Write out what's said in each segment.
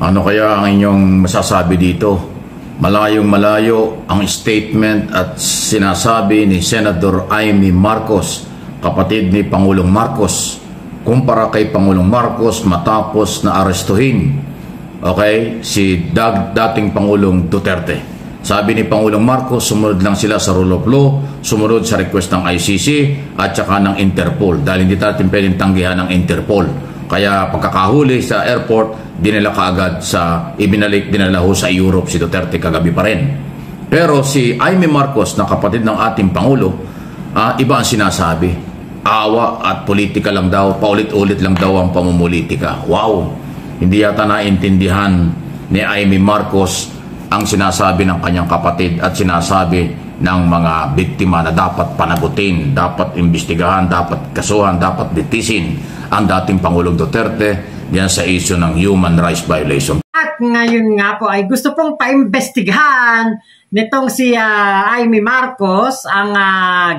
Ano kaya ang inyong masasabi dito? Malayong malayo ang statement at sinasabi ni Senator Amy Marcos, kapatid ni Pangulong Marcos, kumpara kay Pangulong Marcos matapos na arestuhin si dating Pangulong Duterte. Sabi ni Pangulong Marcos, sumunod lang sila sa rule of law, sumunod sa request ng ICC at saka ng Interpol, dahil hindi natin pwedeng tanggihan ng Interpol. Kaya pagkakahuli sa airport, dinala kaagad dinala ho sa Europe si Duterte kagabi pa rin. Pero si Amy Marcos na kapatid ng ating Pangulo, iba ang sinasabi. Awa at politika lang daw, paulit-ulit lang daw ang pamumulitika. Wow! Hindi yata naintindihan ni Amy Marcos ang sinasabi ng kanyang kapatid at sinasabi ng mga biktima na dapat panagutin, dapat imbestigahan, dapat kasuhan, dapat bitisin ang dating Pangulong Duterte diyan sa issue ng human rights violation. At ngayon nga po ay gusto pong paimbestigahan nitong si Amy Marcos ang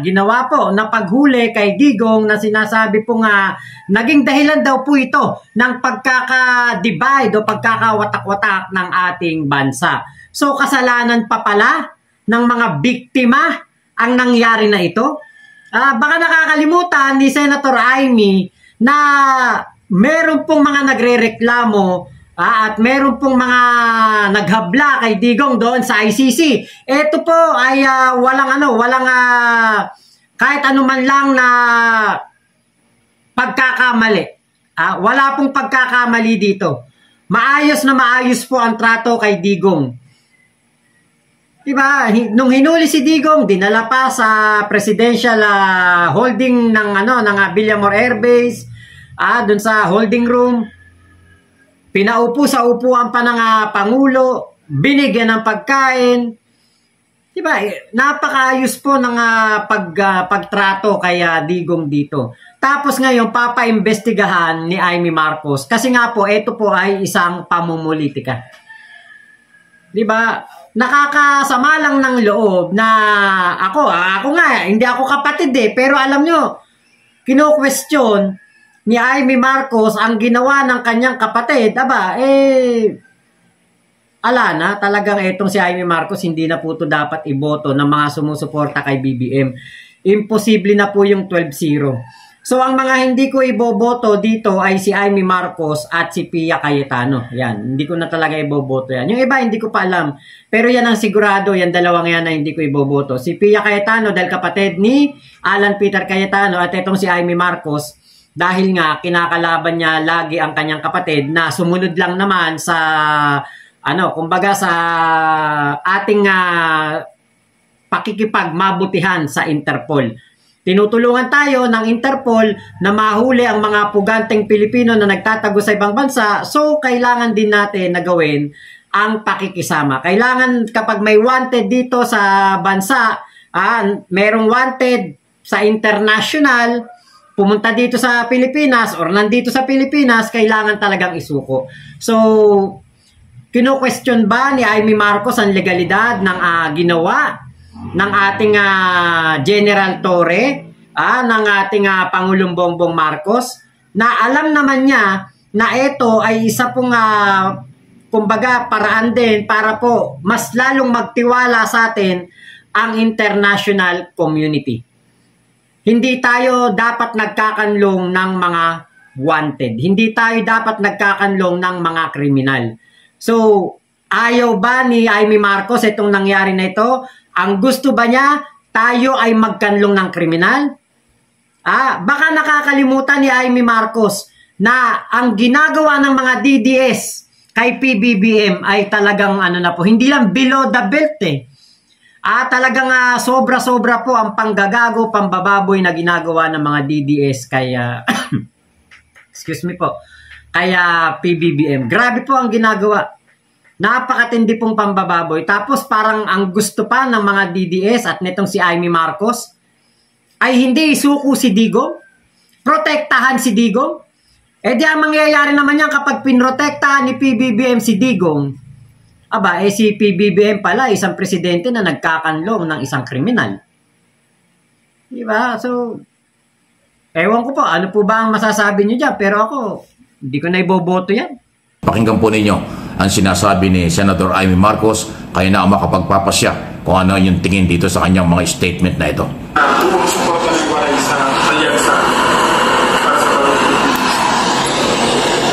ginawa po na paghuli kay Digong na sinasabi po nga naging dahilan daw po ito ng pagkaka-divide o pagkakawatak-watak ng ating bansa. So kasalanan pa pala ng mga biktima ang nangyari na ito. Baka nakakalimutan ni Senator Amy na meron pong mga nagrereklamo at meron pong mga naghabla kay Digong doon sa ICC. Ito po ay walang kahit anuman lang na pagkakamali. Wala pong pagkakamali dito. Maayos na maayos po ang trato kay Digong. Diba? Nung hinuli si Digong, dinala pa sa presidential holding ng Villamor Air Base, doon sa holding room. Pinaupo sa upuan pa ng Pangulo, binigyan ng pagkain. Diba? Napakaayos po ng pagtrato kay Digong dito. Tapos ngayon, papaimbestigahan ni Amy Marcos. Kasi nga po, ito po ay isang pamumulitika. Diba? Nakakasama lang ng loob na ako nga, hindi ako kapatid pero alam nyo, kino-question ni Amy Marcos ang ginawa ng kanyang kapatid, ala na, talagang etong si Amy Marcos hindi na po ito dapat iboto ng mga sumusuporta kay BBM. Imposible na po yung 12-0. So ang mga hindi ko iboboto dito ay si Amy Marcos at si Pia Cayetano. Yan, hindi ko na talaga iboboto yan. Yung iba hindi ko pa alam. Pero yan ang sigurado, yan dalawang yan na hindi ko iboboto. Si Pia Cayetano dahil kapatid ni Alan Peter Cayetano at itong si Amy Marcos dahil nga kinakalaban niya lagi ang kanyang kapatid na sumunod lang naman sa kumbaga sa ating pakikipagmabutihan sa Interpol. Tinutulungan tayo ng Interpol na mahuli ang mga puganteng Pilipino na nagtatago sa ibang bansa. So, kailangan din natin na gawin ang pakikisama. Kailangan kapag may wanted dito sa bansa, merong wanted sa international, pumunta dito sa Pilipinas or nandito sa Pilipinas, kailangan talagang isuko. So, kino-question ba ni Amy Marcos ang legalidad ng ginawa ng ating General Torre, ng ating Pangulong Bongbong Marcos, na alam naman niya na ito ay isa pong kumbaga paraan din para po mas lalong magtiwala sa atin ang international community. Hindi tayo dapat nagkakanlong ng mga wanted. Hindi tayo dapat nagkakanlong ng mga kriminal. So, ayaw ba ni Amy Marcos itong nangyari na ito? Ang gusto ba niya, tayo ay magkanlong ng kriminal? Baka nakakalimutan ni Amy Marcos na ang ginagawa ng mga DDS kay PBBM ay talagang hindi lang below the belt talagang sobra-sobra po ang panggagago, pambababoy na ginagawa ng mga DDS kaya excuse me po, kaya PBBM. Grabe po ang ginagawa. Napakatindi pong pambababoy. Tapos parang ang gusto pa ng mga DDS at nitong si Amy Marcos ay hindi isuko si Digong, protektahan si Digong. Di ang mangyayari naman yan kapag pinrotektahan ni PBBM si Digong, si PBBM pala isang presidente na nagkakanlong ng isang kriminal. Diba? So, ewan ko po, ano po ba ang masasabi nyo dyan? Pero ako, hindi ko na iboboto yan. Pakinggan po ninyo. ang sinasabi ni Senator Amy Marcos, kaya na makapagpapasya kung ano yung tingin dito sa kanyang mga statement na ito. Kung suporta ng Waray sa alyansa para sa pag-ibig?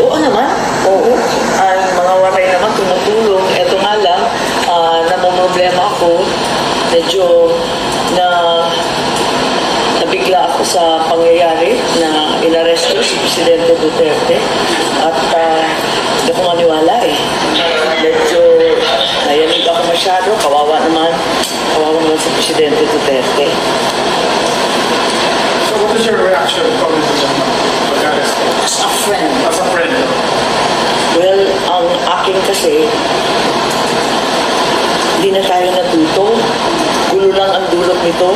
Oo naman, oo. Ang mga Waray naman tumutulong. Ito nga lang, namumroblema ako. Medyo nabigla ako sa pangyayari na inaresto si Presidente Duterte at hindi ko maniwala eh. Medyo nayanig ako masyado, kawawa naman si Presidente Duterte. So what is your reaction from the pag-arrest? As a friend. As a friend? Well, ang akin kasi, hindi na tayo natuto. Gulo lang ang dulot nito.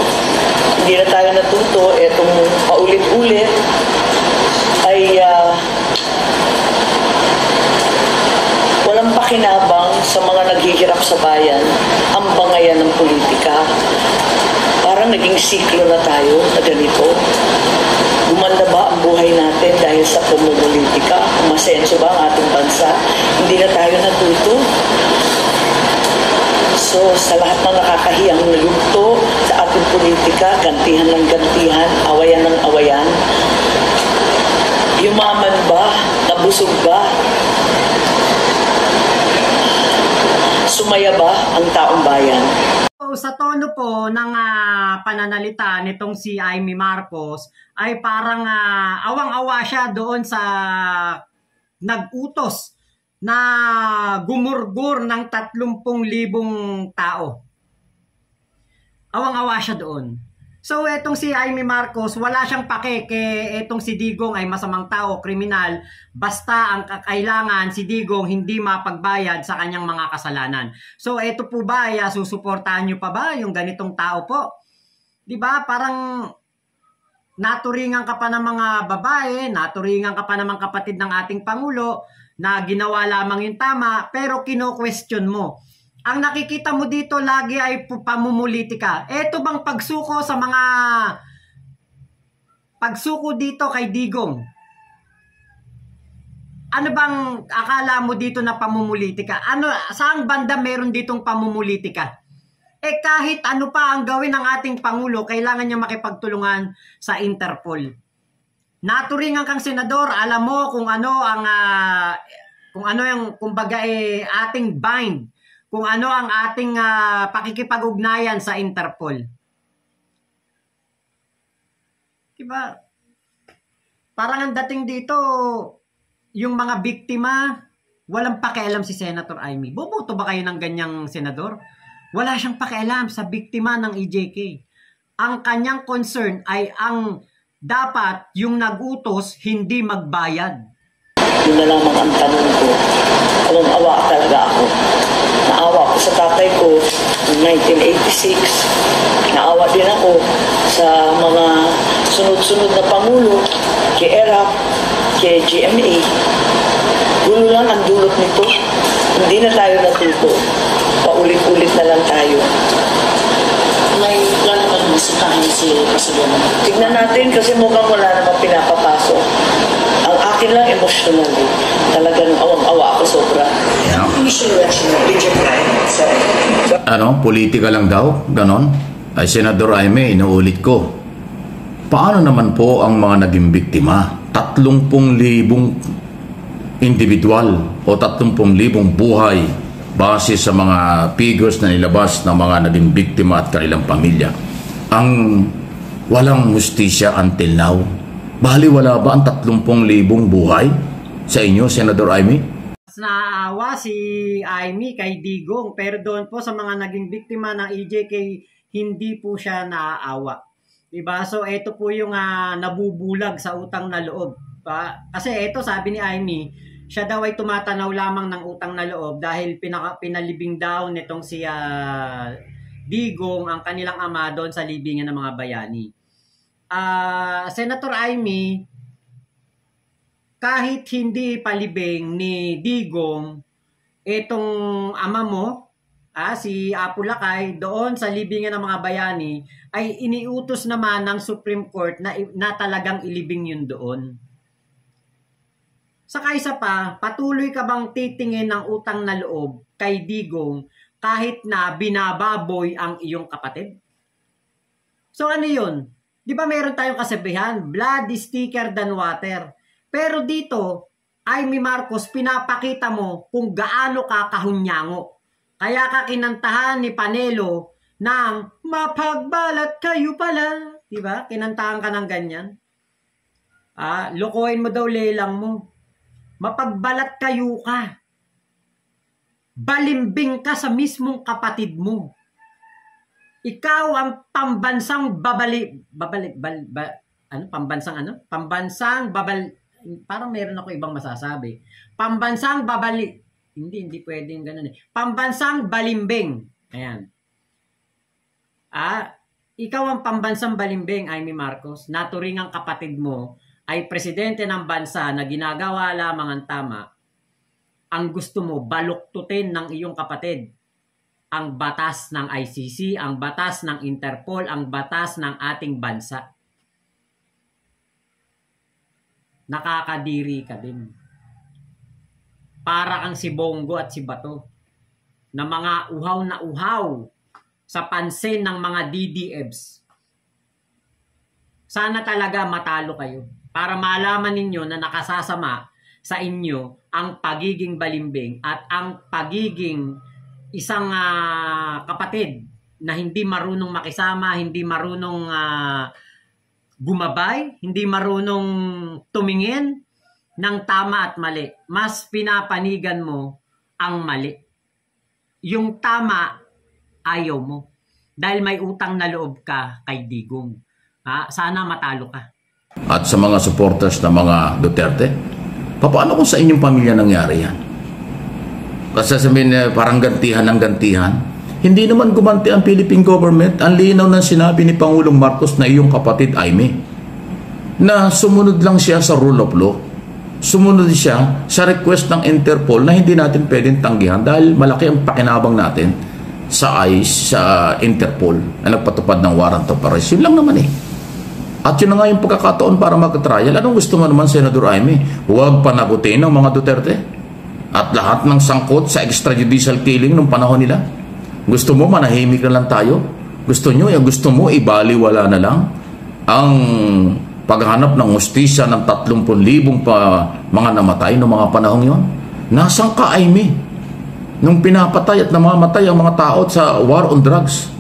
Hindi na tayo natuto. Etong paulit-ulit ay walang pakinabang sa mga naghihirap sa bayan ang bangayan ng politika. Parang naging siklo na tayo na ganito. Gumanda ba ang buhay natin dahil sa pamumulitika? Umasenso ba ang ating bansa? Hindi na tayo natuto. So, sa lahat ng nakakahiyang nalugto sa ating politika, gantihan ng gantihan, awayan ng awayan, yumaman ba? Nabusog ba? Sumaya ba ang taong bayan? Sa tono po ng pananalita nitong si Amy Marcos ay parang awang-awa siya doon sa nag-utos na gumurgur ng 30,000 tao. Awang-awa siya doon. So etong si Amy Marcos, wala siyang pake etong si Digong ay masamang tao, kriminal, basta ang kailangan si Digong hindi mapagbayad sa kanyang mga kasalanan. So eto po ba, susuportahan niyo pa ba yung ganitong tao po? 'Di ba? Parang naturingan ka pa ng mga babae, naturingan ka pa ng mga kapatid ng ating Pangulo na ginawa lamang yung tama, pero kino-question mo. Ang nakikita mo dito lagi ay pamumulitika. Ito bang pagsuko sa mga pagsuko dito kay Digong? Ano bang akala mo dito na pamumulitika? Ano, saang banda meron ditong pamumulitika? Kahit ano pa ang gawin ng ating Pangulo, kailangan niya makipagtulungan sa Interpol. Naturingan kang senador, alam mo kung ano yung kumbaga ating bind, kung ano ang ating pakikipag-ugnayan sa Interpol. Diba? Parang ang dating dito, yung mga biktima, walang pakialam si Senator Amy. Boboto ba kayo ng ganyang senador? Wala siyang pakialam sa biktima ng EJK. Ang kanyang concern ay ang dapat yung nag-utos hindi magbayad. Yun na lamang ang tanong ko. Awang-awa talaga ako. Naawa ko sa tatay ko noong 1986. Naawa din ako sa mga sunod-sunod na Pangulo, kay ERAP, kay GMA. Gulo lang ang dulot nito. Hindi na tayo natuto. Paulit-ulit na lang tayo. May plan naman bisitahin si Presidente. Tignan natin kasi mukhang wala namang pinapapasok. Ang akin lang emotional eh. Talagang awang-awa ako sobra. Initial reaction mo, did you cry? Politika lang daw, ganon. Ay Senador Amy, inuulit ko. Paano naman po ang mga naging biktima? 30,000 individual o 30,000 buhay base sa mga figures na nilabas ng mga naging biktima at kanilang pamilya. Ang walang justisya until now. Baliwala ba ang 30,000 buhay sa inyo, Senador Amy? Naawa si Amy kay Digong, pero doon po sa mga naging biktima ng EJK, hindi po siya naaawa. Diba? So ito po yung nabubulag sa utang na loob. Kasi ito sabi ni Amy, siya daw ay tumatanaw lamang ng utang na loob dahil pinalibing daw nitong si Digong ang kanilang ama doon sa libingan ng mga bayani. Senator Amy, kahit hindi palibing ni Digong itong ama mo, si Apo Lakay, doon sa libingan ng mga bayani, ay iniutos naman ng Supreme Court na talagang ilibing yun doon. Saka isa pa, patuloy ka bang titingin ng utang na loob kay Digong kahit na binababoy ang iyong kapatid? So ano yun? Di ba meron tayong kasabihan, blood is thicker than water. Pero dito, Amy Marcos, pinapakita mo kung gaano ka kahunyango. Kaya ka kinantahan ni Panelo ng mapagbalat kayo pala. Di ba? Kinantahan ka ng ganyan. Lokohin mo daw lelang mo. Mapagbalat kayo ka. Balimbing ka sa mismong kapatid mo. Ikaw ang pambansang parang meron ako ibang masasabi. Pambansang babali. Hindi pwedeng ganun eh. Pambansang balimbing. Ayan. Ikaw ang pambansang balimbing, Amy Marcos. Naturing ang kapatid mo ay presidente ng bansa na ginagawa lamang ang tama. Ang gusto mo, baluktutin ng iyong kapatid ang batas ng ICC, ang batas ng Interpol, ang batas ng ating bansa. Nakakadiri ka din. Para kang si Bongo at si Bato na mga uhaw na uhaw sa pansin ng mga DDEBs. Sana talaga matalo kayo para malaman ninyo na nakasasama sa inyo ang pagiging balimbing at ang pagiging isang kapatid na hindi marunong makisama, hindi marunong gumabay, hindi marunong tumingin ng tama at mali. Mas pinapanigan mo ang mali. Yung tama, ayaw mo. Dahil may utang na loob ka kay Digong. Sana matalo ka. At sa mga supporters ng mga Duterte, paano kung sa inyong pamilya nangyari yan? Kasi sabihin parang gantihan ng gantihan. Hindi naman gumanti ang Philippine government. Ang linaw ng sinabi ni Pangulong Marcos na iyong kapatid Amy, na sumunod lang siya sa rule of law. Sumunod siya sa request ng Interpol na hindi natin pwedeng tanggihan dahil malaki ang pakinabang natin sa ICE, sa Interpol na nagpatupad ng warrant of arrest. Yun lang naman eh. At yun na nga yung pagkakataon para mag-trial. Anong gusto mo naman, Senador Amy? Huwag panagutin ng mga Duterte at lahat ng sangkot sa extrajudicial killing nung panahon nila. Gusto mo manahimik na lang tayo? Gusto mo ibaliwala na lang ang paghanap ng hustisya ng 30,000 mga namatay noong mga panahong yon? Nasaan ka, Amy? Nung pinapatay at namamatay ang mga tao sa war on drugs.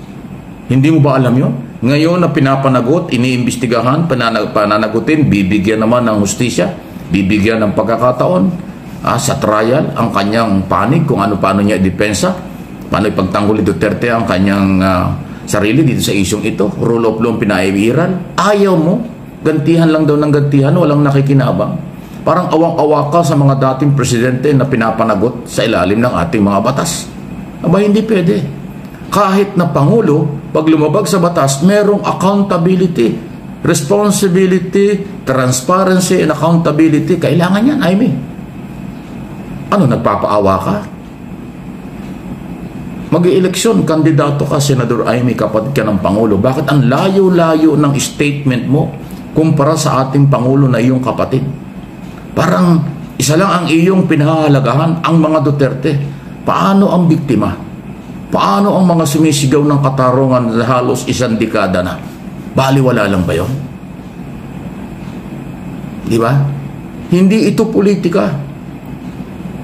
Hindi mo ba alam yon? Ngayon na pinapanagot, iniimbestigahan, pananagutin, bibigyan naman ng hustisya, bibigyan ng pagkakataon sa trial ang kanyang panig kung paano niya idepensa, paano ipagtanggol ni Duterte ang kanyang sarili dito sa isyong ito. Rule of law pinaiiral. Ayaw mo, gantihan lang daw ng gantihan, walang nakikinabang. Parang awang-awa ka sa mga dating presidente na pinapanagot sa ilalim ng ating mga batas. Aba, hindi pwede. Kahit na Pangulo, pag lumabag sa batas, merong accountability, responsibility, transparency, and accountability. Kailangan yan, Amy. Ano, nagpapaawa ka? Mag-i-eleksyon, kandidato ka, Senador Amy, kapatid ka ng Pangulo. Bakit ang layo-layo ng statement mo kumpara sa ating Pangulo na iyong kapatid? Parang isa lang ang iyong pinahahalagahan, ang mga Duterte. Paano ang biktima? Paano ang mga sumisigaw ng katarungan na halos 1 dekada na? Baliwala lang ba yun? Di ba? Hindi ito politika.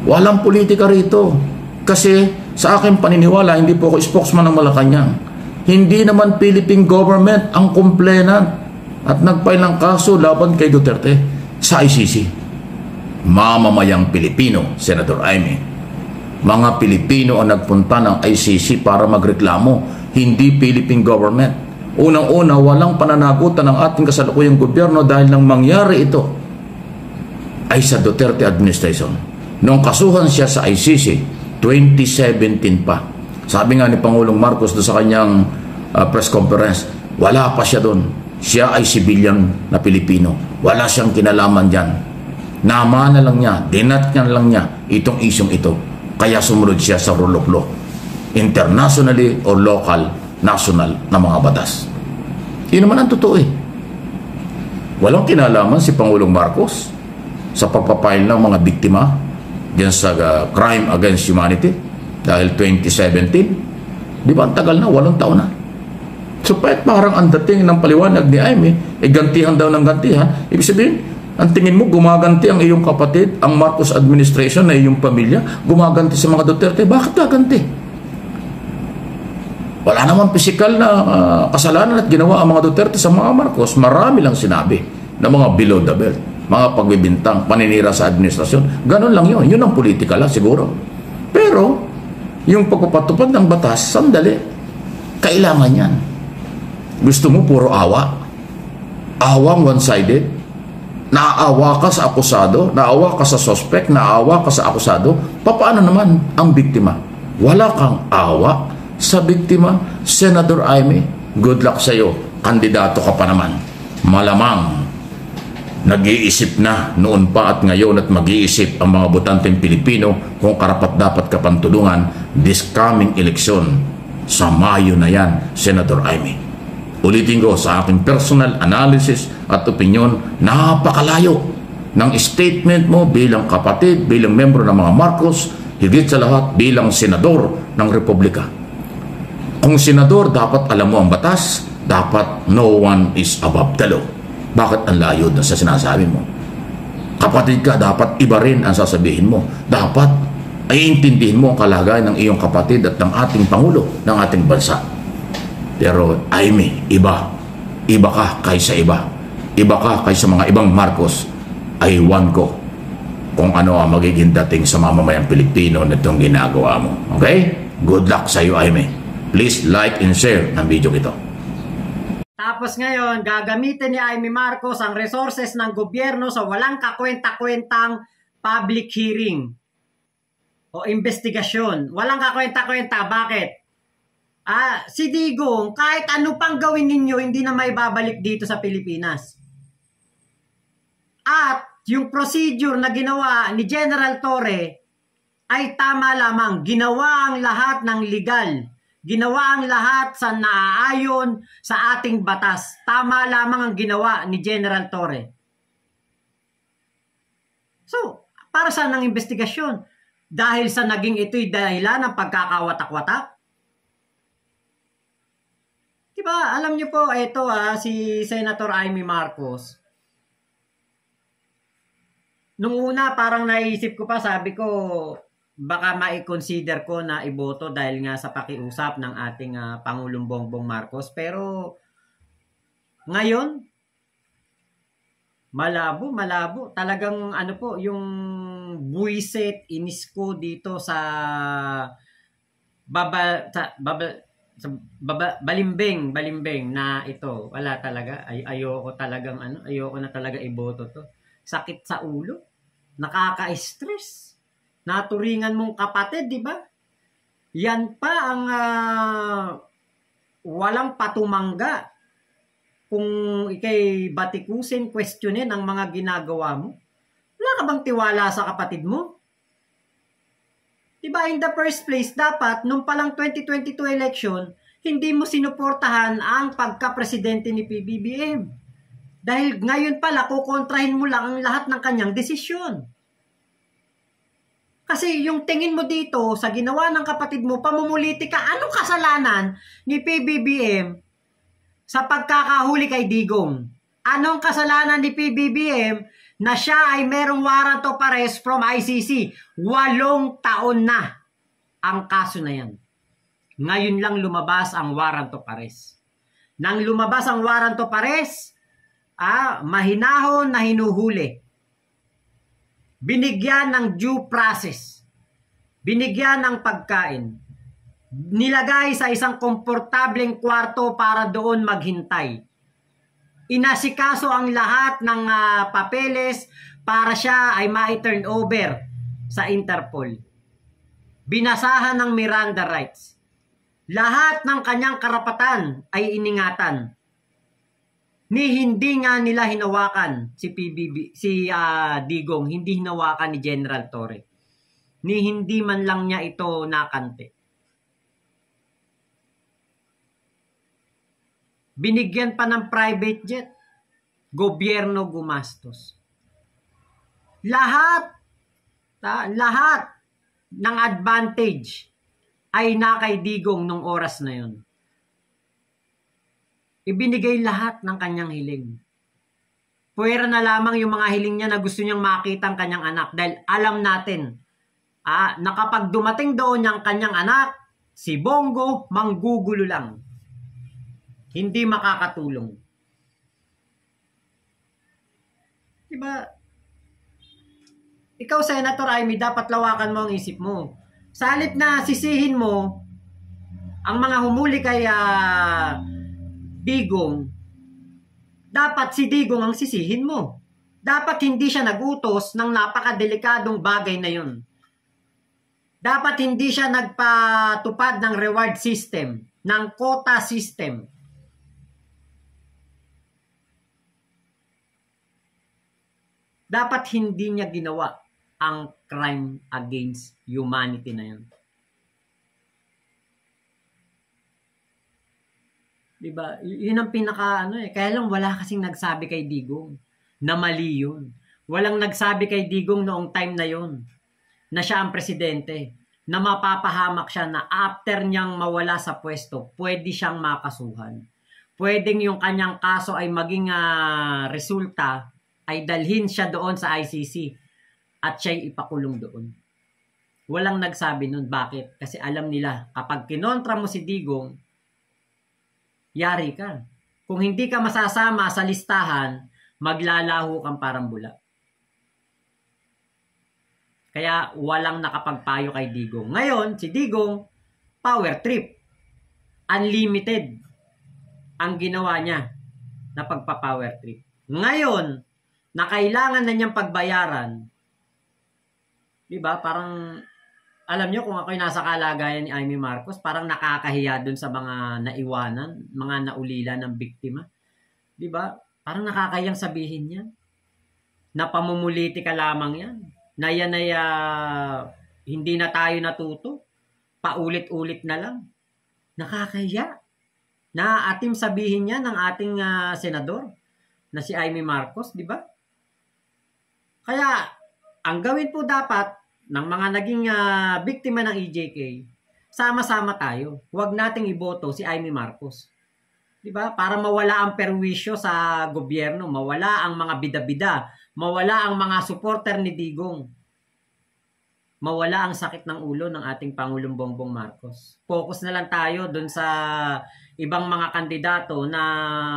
Walang politika rito. Kasi sa aking paniniwala, hindi po ako spokesman ng Malacanang. Hindi naman Philippine government ang complainant at nagfile ng kaso laban kay Duterte sa ICC. Mamamayang Pilipino, Senator Amy. Mga Pilipino ang nagpunta ng ICC para magreklamo, hindi Philippine government. Unang-una, walang pananagutan ng ating kasalukuyang gobyerno dahil nang mangyari ito ay sa Duterte administration. Noong kasuhan siya sa ICC, 2017 pa. Sabi nga ni Pangulong Marcos doon sa kanyang press conference, wala pa siya doon. Siya ay civilian na Pilipino. Wala siyang kinalaman dyan. Namana lang niya, dinatyan lang niya itong isyong ito. Kaya sumunod siya sa rule of law. Internationally or local, national na mga batas. Yun naman ang totoo eh. Walang kinalaman si Pangulong Marcos sa pagpapile ng mga biktima diyan sa crime against humanity dahil 2017, di ba ang tagal na, 8 taon na. So parang ang dating ng paliwanag ni Aimee, gantihan daw ng gantihan. Ibig sabihin, ang tingin mo gumaganti ang iyong kapatid, ang Marcos administration na iyong pamilya, gumaganti sa mga Duterte. Bakit gaganti? Wala naman pisikal na kasalanan at ginawa ang mga Duterte sa mga Marcos. Marami lang sinabi na mga below the belt, mga pagbibintang, paninira sa administrasyon. Ganon lang yun. Yun ang politika lang siguro. Pero, yung pagpapatupad ng batas, sandali, kailangan yan. Gusto mo puro awa? Awang one-sided? Naawa ka sa akusado? Naawa ka sa suspect? Naawa ka sa akusado? Paano naman ang biktima? Wala kang awa sa biktima, Senator Aimee. Good luck sa iyo. Kandidato ka pa naman. Malamang nag-iisip na noon pa at ngayon at mag-iisip ang mga botanteng Pilipino kung karapat-dapat ka pang tulungan this coming election. Sa Mayo na yan, Senator Aimee. Ulitin ko sa aking personal analysis at opinion, napakalayo ng statement mo bilang kapatid, bilang membro ng mga Marcos, higit sa lahat bilang senador ng Republika. Kung senador, dapat alam mo ang batas, dapat no one is above the law. Bakit ang layo na sa sinasabi mo? Kapatid ka, dapat iba rin ang sasabihin mo. Dapat ay intindihin mo ang kalagayan ng iyong kapatid at ng ating Pangulo ng ating bansa. Pero Aimee, iba. Iba ka kaysa iba. Iba ka kaysa mga ibang Marcos. Aywan ko kung ano ang magiging dating sa mamamayang Pilipino na itong ginagawa mo. Okay? Good luck sa iyo, Aimee. Please like and share ng video ito. Tapos ngayon, gagamitin ni Aimee Marcos ang resources ng gobyerno sa walang kakwenta-kwentang public hearing o investigasyon. Walang kakwenta-kwenta. Bakit? Si Digong, kahit ano pang gawin ninyo, hindi na may babalik dito sa Pilipinas. At yung procedure na ginawa ni General Torre ay tama lamang. Ginawa ang lahat ng legal. Ginawa ang lahat sa naaayon sa ating batas. Tama lamang ang ginawa ni General Torre. So, para saan ang investigasyon? Dahil sa naging ito'y dahilan ng pagkakawatak-watak? Diba, alam niyo po, ito si Senator Aimee Marcos. Nung una, parang naisip ko pa, sabi ko, baka mai-consider ko na iboto dahil nga sa pakiusap ng ating Pangulong Bongbong Marcos. Pero ngayon, malabo. Talagang ano po, yung buwisit, inis ko dito sa balimbing na ito. Wala talaga. Ayoko na talaga iboto to. Sakit sa ulo. Nakaka-stress. Naturingan mong kapatid, di ba? Yan pa ang walang patumangga. Kung ikay batikusin, questionin ang mga ginagawa mo. Wala ka bang tiwala sa kapatid mo? Di ba, in the first place, dapat, nung palang 2022 election, hindi mo sinuportahan ang pagka-presidente ni PBBM. Dahil ngayon pala, kukontrahin mo lang ang lahat ng kanyang desisyon. Kasi yung tingin mo dito sa ginawa ng kapatid mo, pamumulitika, anong kasalanan ni PBBM sa pagkakahuli kay Digong? Anong kasalanan ni PBBM na siya ay merong warrant of arrest from ICC? 8 taon na ang kaso na yan. Ngayon lang lumabas ang warrant of arrest. Nang lumabas ang warrant of arrest, mahinahon na hinuhuli. Binigyan ng due process. Binigyan ng pagkain. Nilagay sa isang komportableng kwarto para doon maghintay. Inasikaso ang lahat ng papeles para siya ay ma-turn over sa Interpol. Binasahan ng Miranda rights. Lahat ng kanyang karapatan ay iningatan. Ni hindi nga nila hinawakan si Digong, hindi hinawakan ni General Torre. Ni hindi man lang niya ito nakante. Binigyan pa ng private jet. Gobyerno gumastos. lahat ng advantage ay nakay Digong nung oras na yun. Ibinigay lahat ng kanyang hiling. Puwera na lamang yung mga hiling niya na gusto niyang makita ang kanyang anak. Dahil alam natin na kapag dumating doon yung kanyang anak, si Bongo, manggugulo lang. Hindi makakatulong. Diba? Ikaw, Senator Amy, dapat lawakan mo ang isip mo. Sa halip na sisihin mo ang mga humuli kay Digong, dapat si Digong ang sisihin mo. Dapat hindi siya nagutos ng napakadelikadong bagay na yun. Dapat hindi siya nagpatupad ng reward system, ng quota system. Dapat hindi niya ginawa ang crime against humanity na yun. Diba? Yun ang pinaka Kaya lang wala kasing nagsabi kay Digong na mali yun. Walang nagsabi kay Digong noong time na yun na siya ang presidente, na mapapahamak siya na after niyang mawala sa pwesto, pwede siyang makasuhan. Pwedeng yung kanyang kaso ay maging resulta ay dalhin siya doon sa ICC at siya'y ipakulong doon. Walang nagsabi nun. Bakit? Kasi alam nila, kapag kinontra mo si Digong, yari ka. Kung hindi ka masasama sa listahan, maglalaho kang parang bula. Kaya walang nakapagpayo kay Digong. Ngayon, si Digong, power trip. Unlimited ang ginawa niya na pagpa-power trip. Ngayon, na kailangan na niyang pagbayaran, diba? Parang, alam niyo kung ako'y nasa kalagayan ni Amy Marcos, parang nakakahiya dun sa mga naiwanan, mga naulila ng biktima. Diba? Parang nakakayang sabihin niya na pamumuliti ka lamang yan. Na yan ay hindi na tayo natuto. Paulit-ulit na lang. Nakakahiya. Na ating sabihin niya ng ating senador na si Amy Marcos, di ba? Kaya, ang gawin po dapat ng mga naging biktima ng EJK, sama-sama tayo. Huwag nating iboto si Amy Marcos. Di ba? Para mawala ang perwisyo sa gobyerno, mawala ang mga bida-bida, mawala ang mga supporter ni Digong, mawala ang sakit ng ulo ng ating Pangulong Bongbong Marcos. Focus na lang tayo dun sa ibang mga kandidato na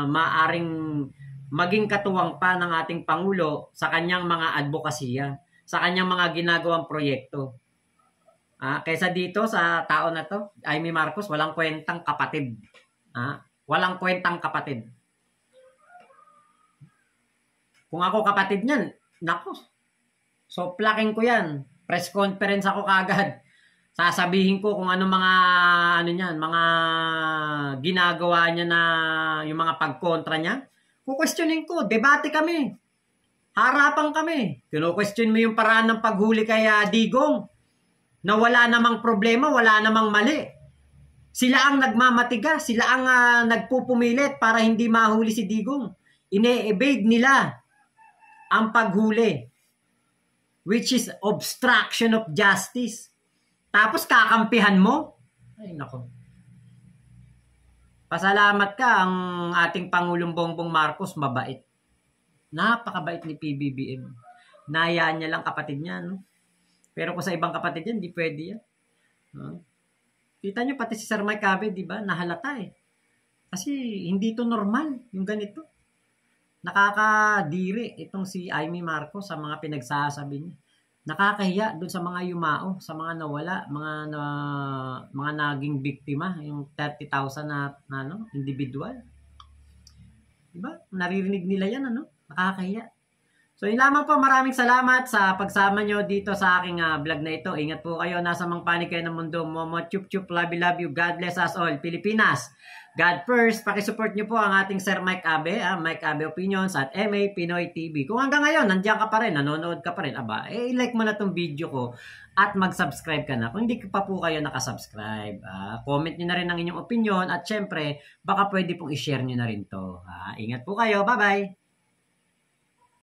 maaring maging katuwang pa ng ating Pangulo sa kanyang mga advokasya, sa kanyang mga ginagawang proyekto. Kaysa dito sa tao na to, Amy Marcos, walang kwentang kapatid. Walang kwentang kapatid. Kung ako kapatid niyan, nako. So, plaking ko yan. Press conference ako kagad. Sasabihin ko kung ano mga mga ginagawa niya na yung mga pagkontra niya. Kukwestiyonin ko, debate kami. Harapan kami. Kino-question mo yung paraan ng paghuli kay Digong na wala namang problema, wala namang mali. Sila ang nagmamatiga, sila ang nagpupumilit para hindi mahuli si Digong. Ine-evade nila ang paghuli, which is obstruction of justice. Tapos kakampihan mo? Ay, nako. Pasalamat ka, ang ating Pangulong Bongbong Marcos, mabait. Napakabait ni PBBM. Nahayaan niya lang kapatid niya, no? Pero kung sa ibang kapatid yan, di pwede yan. Kita niyo, pati si Sir Mike Abe, di ba? Nahalata eh. Kasi hindi to normal, yung ganito. Nakakadiri itong si Amy Marcos sa mga pinagsasabi niya. Nakakahiya doon sa mga yumao, sa mga nawala, mga naging biktima, yung 30,000 na individual. Diba? Naririnig nila yan, Nakakahiya. So, yun lamang po. Maraming salamat sa pagsama nyo dito sa aking vlog na ito. Ingat po kayo. Nasa mang panig kayo ng mundo. Momo, chup chup, love you. God bless us all. Pilipinas, God first. Pakisupport nyo po ang ating Sir Mike Abe, Mike Abe Opinions at MA Pinoy TV. Kung hanggang ngayon, nandiyan ka pa rin, nanonood ka pa rin, like mo na tong video ko at mag-subscribe ka na. Kung hindi pa po kayo nakasubscribe, comment nyo na rin ang inyong opinion at syempre, baka pwede pong i-share nyo na rin to. Ingat po kayo. Bye-bye!